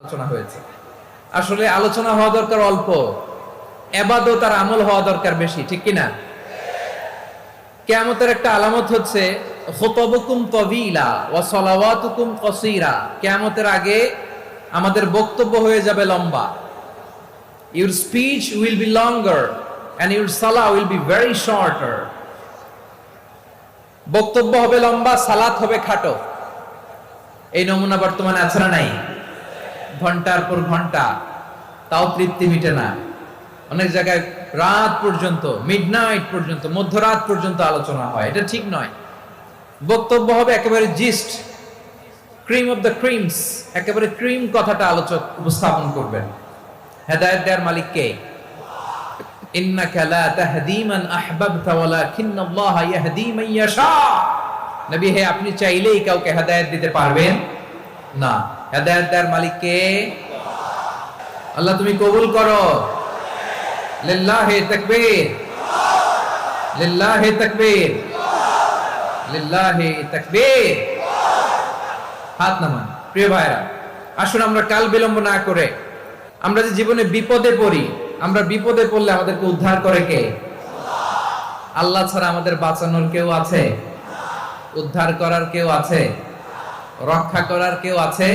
আলোচনা হয়েছে। আসলে আলোচনা হওয়া দরকার অল্প, ইবাদত আর আমল হওয়া দরকার বেশি, ঠিক কিনা? কিয়ামতের একটা আলামত হচ্ছে খুতবুকুম তাওয়িলা ওয়া সালাওয়াতুকুম কাসীরা। কিয়ামতের আগে আমাদের বক্তব্য হয়ে যাবে লম্বা। Your speech will be longer and your salah will be very shorter. বক্তব্য হবে লম্বা, সালাত হবে খাটো। এই নমুনা বর্তমানে আছে না নাই? ঘন্টার পর ঘন্টা, তাও তৃপ্তি মিটে না। অনেক জায়গায় রাত পর্যন্ত, মিডনাইট পর্যন্ত, মধ্যরাত পর্যন্ত আলোচনা হয়। এটা ঠিক নয়। বক্তব্য হবে একেবারে gist, cream of the creams, একেবারে ক্রিম কথাটা আলোচক উপস্থাপন করবেন। হেদায়েত দেওয়ার মালিক কে? ইন্নাকা লা তাহদি মান আহবাবতা ওয়ালাকিন্নাল্লাহা ইয়াহদি মান ইয়াশা। নবী হে, আপনি চাইলেই কাউকে হেদায়েত দিতে পারবেন না। হেদায়েত দেওয়ার মালিক কে? আল্লাহ, তুমি কবুল করো। লিল্লাহি তাকবীর, লিল্লাহি তাকবীর, লিল্লাহি তাকবীর। হাত নামান। প্রিয় ভাইরা, আসুন আমরা কাল বিলম্ব না করে, আমরা যে জীবনে বিপদে পড়ি, আমরা বিপদে পড়লে আমাদেরকে উদ্ধার করে কে? আল্লাহ ছাড়া আমাদের বাঁচানোর কেউ আছে? উদ্ধার করার কেউ আছে? রক্ষা করার কেউ আছে?